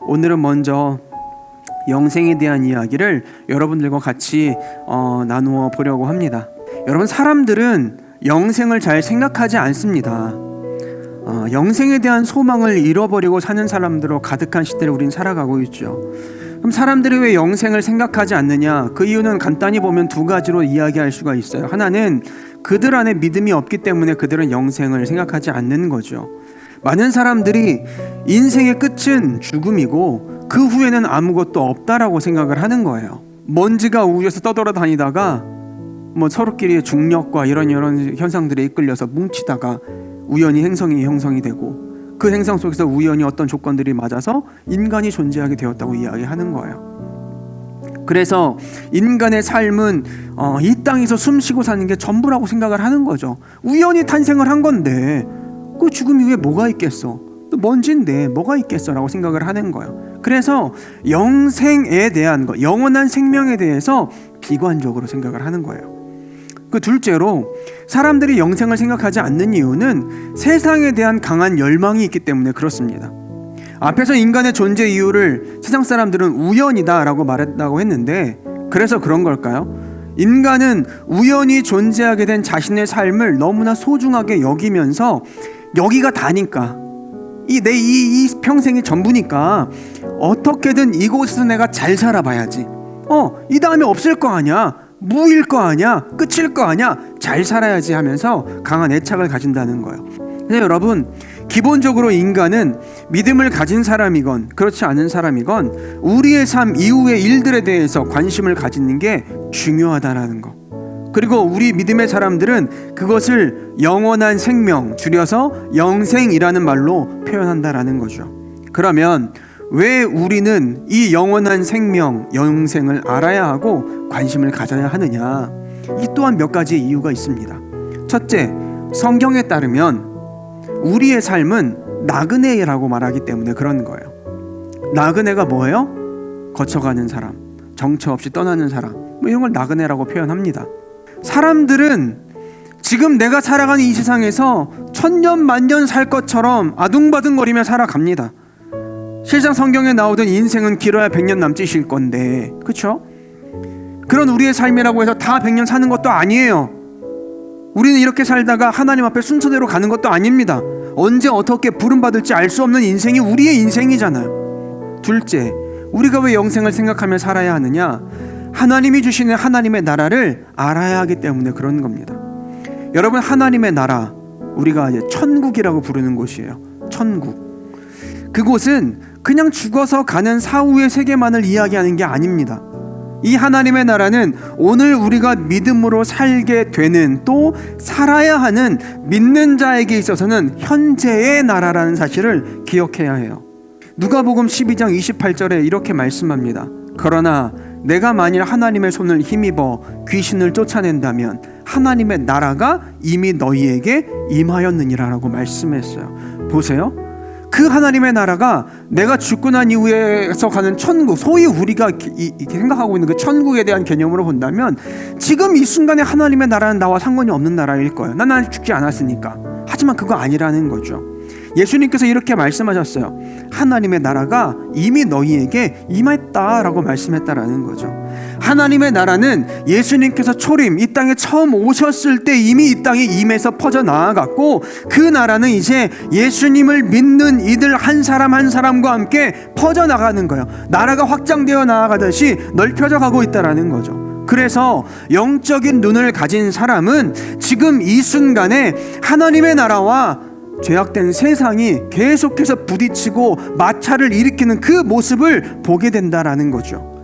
오늘은 먼저 영생에 대한 이야기를 여러분들과 같이 나누어 보려고 합니다. 여러분, 사람들은 영생을 잘 생각하지 않습니다. 영생에 대한 소망을 잃어버리고 사는 사람들로 가득한 시대를 우린 살아가고 있죠. 그럼 사람들이 왜 영생을 생각하지 않느냐? 그 이유는 간단히 보면 두 가지로 이야기할 수가 있어요. 하나는 그들 안에 믿음이 없기 때문에 그들은 영생을 생각하지 않는 거죠. 많은 사람들이 인생의 끝은 죽음이고 그 후에는 아무것도 없다라고 생각을 하는 거예요. 먼지가 우주에서 떠돌아다니다가 서로끼리의 중력과 이런 현상들에 이끌려서 뭉치다가 우연히 행성이 형성이 되고 그 행성 속에서 우연히 어떤 조건들이 맞아서 인간이 존재하게 되었다고 이야기하는 거예요. 그래서 인간의 삶은 이 땅에서 숨쉬고 사는 게 전부라고 생각을 하는 거죠. 우연히 탄생을 한 건데 그 죽음 이후에 뭐가 있겠어? 또 먼지인데 뭐가 있겠어? 라고 생각을 하는 거예요. 그래서 영생에 대한 것, 영원한 생명에 대해서 비관적으로 생각을 하는 거예요. 그 둘째로 사람들이 영생을 생각하지 않는 이유는 세상에 대한 강한 열망이 있기 때문에 그렇습니다. 앞에서 인간의 존재 이유를 세상 사람들은 우연이다라고 말했다고 했는데, 그래서 그런 걸까요? 인간은 우연히 존재하게 된 자신의 삶을 너무나 소중하게 여기면서 여기가 다니까, 이 평생이 전부니까 어떻게든 이곳에서 내가 잘 살아봐야지. 이 다음에 없을 거 아니야, 무일 거 아니야, 끝일 거 아니야, 잘 살아야지 하면서 강한 애착을 가진다는 거예요. 그래서 여러분, 기본적으로 인간은 믿음을 가진 사람이건 그렇지 않은 사람이건 우리의 삶 이후의 일들에 대해서 관심을 가지는 게 중요하다라는 거. 그리고 우리 믿음의 사람들은 그것을 영원한 생명, 줄여서 영생이라는 말로 표현한다라는 거죠. 그러면 왜 우리는 이 영원한 생명, 영생을 알아야 하고 관심을 가져야 하느냐? 이 또한 몇 가지 이유가 있습니다. 첫째, 성경에 따르면 우리의 삶은 나그네라고 말하기 때문에 그런 거예요. 나그네가 뭐예요? 거쳐가는 사람, 정처 없이 떠나는 사람, 이런 걸 나그네라고 표현합니다. 사람들은 지금 내가 살아가는 이 세상에서 천년 만년 살 것처럼 아둥바둥거리며 살아갑니다. 실상 성경에 나오던 인생은 길어야 100년 남짓일 건데, 그렇죠? 그런 우리의 삶이라고 해서 다 100년 사는 것도 아니에요. 우리는 이렇게 살다가 하나님 앞에 순서대로 가는 것도 아닙니다. 언제 어떻게 부름받을지 알 수 없는 인생이 우리의 인생이잖아요. 둘째, 우리가 왜 영생을 생각하며 살아야 하느냐? 하나님이 주시는 하나님의 나라를 알아야 하기 때문에 그런 겁니다. 여러분, 하나님의 나라, 우리가 이제 천국이라고 부르는 곳이에요. 천국. 그곳은 그냥 죽어서 가는 사후의 세계만을 이야기하는 게 아닙니다. 이 하나님의 나라는 오늘 우리가 믿음으로 살게 되는, 또 살아야 하는 믿는 자에게 있어서는 현재의 나라라는 사실을 기억해야 해요. 누가복음 12장 28절에 이렇게 말씀합니다. 그러나 내가 만일 하나님의 손을 힘입어 귀신을 쫓아낸다면 하나님의 나라가 이미 너희에게 임하였느니라 라고 말씀했어요. 보세요. 그 하나님의 나라가 내가 죽고 난 이후에서 가는 천국, 소위 우리가 생각하고 있는 그 천국에 대한 개념으로 본다면 지금 이 순간에 하나님의 나라는 나와 상관이 없는 나라일 거예요. 난 아직 죽지 않았으니까. 하지만 그거 아니라는 거죠. 예수님께서 이렇게 말씀하셨어요. 하나님의 나라가 이미 너희에게 임했다라고 말씀했다라는 거죠. 하나님의 나라는 예수님께서 초림, 이 땅에 처음 오셨을 때 이미 이 땅에 임해서 퍼져나아갔고, 그 나라는 이제 예수님을 믿는 이들 한 사람 한 사람과 함께 퍼져나가는 거예요. 나라가 확장되어 나아가듯이 넓혀져 가고 있다라는 거죠. 그래서 영적인 눈을 가진 사람은 지금 이 순간에 하나님의 나라와 죄악된 세상이 계속해서 부딪히고 마찰을 일으키는 그 모습을 보게 된다라는 거죠.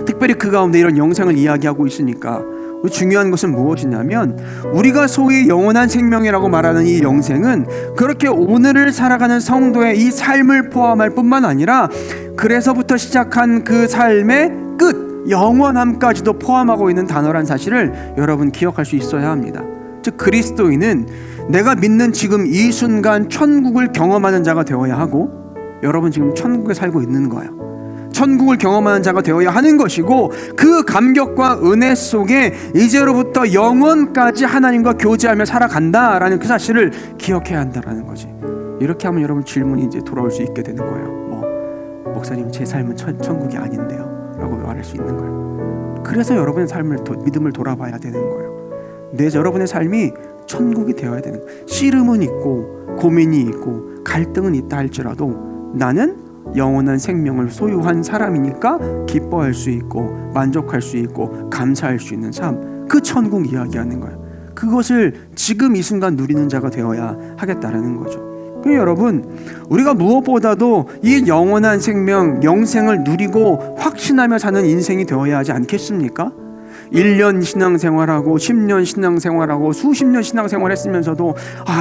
특별히 그 가운데 이런 영생을 이야기하고 있으니까 중요한 것은 무엇이냐면, 우리가 소위 영원한 생명이라고 말하는 이 영생은 그렇게 오늘을 살아가는 성도의 이 삶을 포함할 뿐만 아니라 그래서부터 시작한 그 삶의 끝, 영원함까지도 포함하고 있는 단어란 사실을 여러분 기억할 수 있어야 합니다. 즉, 그리스도인은 내가 믿는 지금 이 순간 천국을 경험하는 자가 되어야 하고, 여러분 지금 천국에 살고 있는 거예요. 천국을 경험하는 자가 되어야 하는 것이고, 그 감격과 은혜 속에 이제로부터 영원까지 하나님과 교제하며 살아간다라는 그 사실을 기억해야 한다라는 거지. 이렇게 하면 여러분 질문이 이제 돌아올 수 있게 되는 거예요. 목사님 제 삶은 천국이 아닌데요 라고 말할 수 있는 거예요. 그래서 여러분의 삶을 믿음을 돌아봐야 되는 거예요. 여러분의 삶이 천국이 되어야 되는 거예요. 씨름은 있고 고민이 있고 갈등은 있다 할지라도 나는 영원한 생명을 소유한 사람이니까 기뻐할 수 있고 만족할 수 있고 감사할 수 있는 삶, 그 천국 이야기하는 거예요. 그것을 지금 이 순간 누리는 자가 되어야 하겠다라는 거죠. 여러분, 우리가 무엇보다도 이 영원한 생명, 영생을 누리고 확신하며 사는 인생이 되어야 하지 않겠습니까? 1년 신앙생활하고 10년 신앙생활하고 수십 년 신앙생활 했으면서도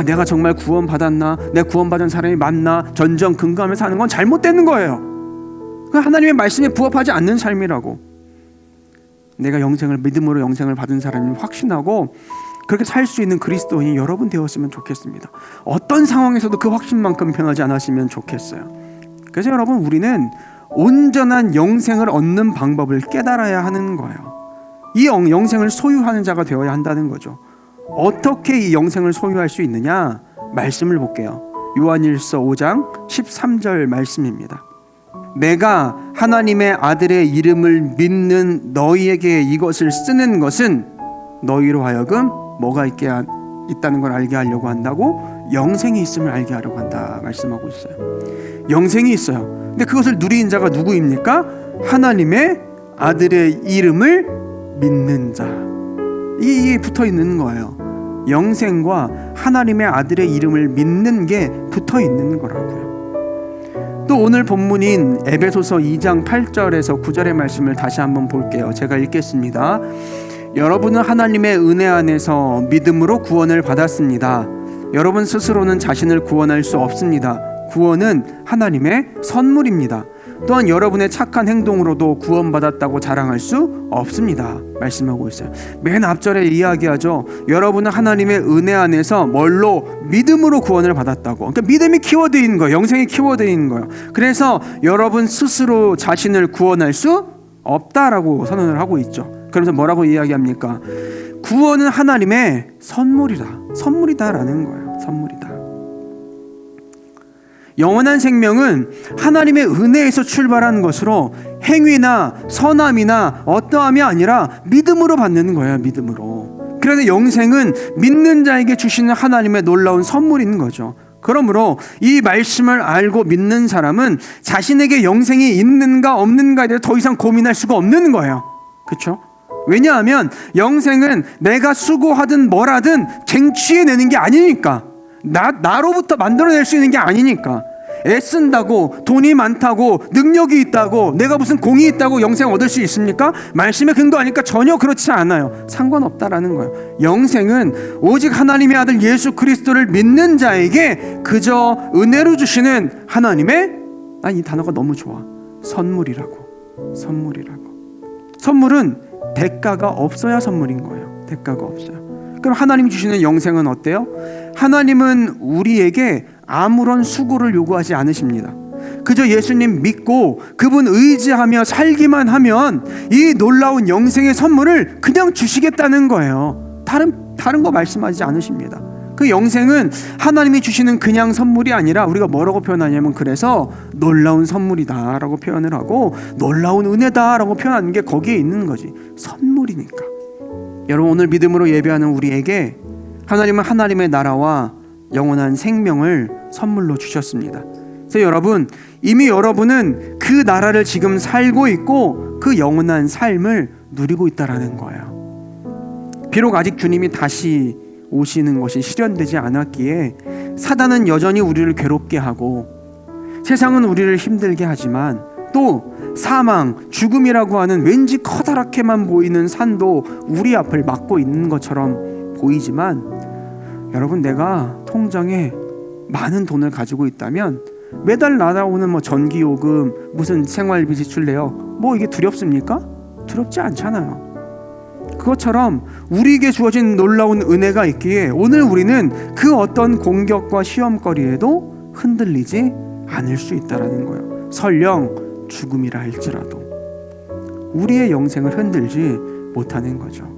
내가 정말 구원받았나? 내가 구원받은 사람이 맞나? 전전긍긍하면서 사는 건 잘못되는 거예요. 하나님의 말씀에 부합하지 않는 삶이라고. 내가 믿음으로 영생을 받은 사람을 확신하고 그렇게 살 수 있는 그리스도인이 여러분 되었으면 좋겠습니다. 어떤 상황에서도 그 확신만큼 변하지 않았으면 좋겠어요. 그래서 여러분, 우리는 온전한 영생을 얻는 방법을 깨달아야 하는 거예요. 이 영생을 소유하는 자가 되어야 한다는 거죠. 어떻게 이 영생을 소유할 수 있느냐? 말씀을 볼게요. 요한일서 5장 13절 말씀입니다. 내가 하나님의 아들의 이름을 믿는 너희에게 이것을 쓰는 것은 너희로 하여금 뭐가 있다는 걸 알게 하려고 한다고? 영생이 있음을 알게 하려고 한다 말씀하고 있어요. 영생이 있어요. 근데 그것을 누리는 자가 누구입니까? 하나님의 아들의 이름을 믿는 자. 이게 붙어 있는 거예요. 영생과 하나님의 아들의 이름을 믿는 게 붙어 있는 거라고요. 또 오늘 본문인 에베소서 2장 8절에서 9절의 말씀을 다시 한번 볼게요. 제가 읽겠습니다. 여러분은 하나님의 은혜 안에서 믿음으로 구원을 받았습니다. 여러분 스스로는 자신을 구원할 수 없습니다. 구원은 하나님의 선물입니다. 또한 여러분의 착한 행동으로도 구원받았다고 자랑할 수 없습니다. 말씀하고 있어요. 맨 앞절에 이야기하죠. 여러분은 하나님의 은혜 안에서 뭘로? 믿음으로 구원을 받았다고. 그러니까 믿음이 키워드인 거예요. 영생이 키워드인 거예요. 그래서 여러분 스스로 자신을 구원할 수 없다라고 선언을 하고 있죠. 그러면서 뭐라고 이야기합니까? 구원은 하나님의 선물이다라는 거예요. 선물이다. 영원한 생명은 하나님의 은혜에서 출발한 것으로 행위나 선함이나 어떠함이 아니라 믿음으로 받는 거예요. 믿음으로. 그래서 영생은 믿는 자에게 주시는 하나님의 놀라운 선물인 거죠. 그러므로 이 말씀을 알고 믿는 사람은 자신에게 영생이 있는가 없는가에 대해서 더 이상 고민할 수가 없는 거예요. 그렇죠? 왜냐하면 영생은 내가 수고하든 뭐라든 쟁취해내는 게 아니니까, 나로부터 만들어낼 수 있는 게 아니니까. 애쓴다고, 돈이 많다고, 능력이 있다고, 내가 무슨 공이 있다고 영생 얻을 수 있습니까? 말씀에 근거하니까 전혀 그렇지 않아요. 상관없다라는 거예요. 영생은 오직 하나님의 아들 예수 그리스도를 믿는 자에게 그저 은혜로 주시는 하나님의, 난 이 단어가 너무 좋아, 선물이라고. 선물은 대가가 없어야 선물인 거예요. 대가가 없어요. 그럼 하나님이 주시는 영생은 어때요? 하나님은 우리에게 아무런 수고를 요구하지 않으십니다. 그저 예수님 믿고 그분 의지하며 살기만 하면 이 놀라운 영생의 선물을 그냥 주시겠다는 거예요. 다른 거 말씀하지 않으십니다. 그 영생은 하나님이 주시는 그냥 선물이 아니라 우리가 뭐라고 표현하냐면, 그래서 놀라운 선물이다 라고 표현을 하고 놀라운 은혜다 라고 표현하는 게 거기에 있는 거지. 선물이니까. 여러분, 오늘 믿음으로 예배하는 우리에게 하나님은 하나님의 나라와 영원한 생명을 선물로 주셨습니다. 그래서 여러분, 이미 여러분은 그 나라를 지금 살고 있고 그 영원한 삶을 누리고 있다라는 거예요. 비록 아직 주님이 다시 오시는 것이 실현되지 않았기에 사단은 여전히 우리를 괴롭게 하고 세상은 우리를 힘들게 하지만 또 사망, 죽음이라고 하는 왠지 커다랗게만 보이는 산도 우리 앞을 막고 있는 것처럼 보이지만, 여러분, 내가 통장에 많은 돈을 가지고 있다면 매달 날아오는 전기요금, 무슨 생활비 지출 내역, 이게 두렵습니까? 두렵지 않잖아요. 그것처럼 우리에게 주어진 놀라운 은혜가 있기에 오늘 우리는 그 어떤 공격과 시험거리에도 흔들리지 않을 수 있다라는 거예요. 설령 죽음이라 할지라도 우리의 영생을 흔들지 못하는 거죠.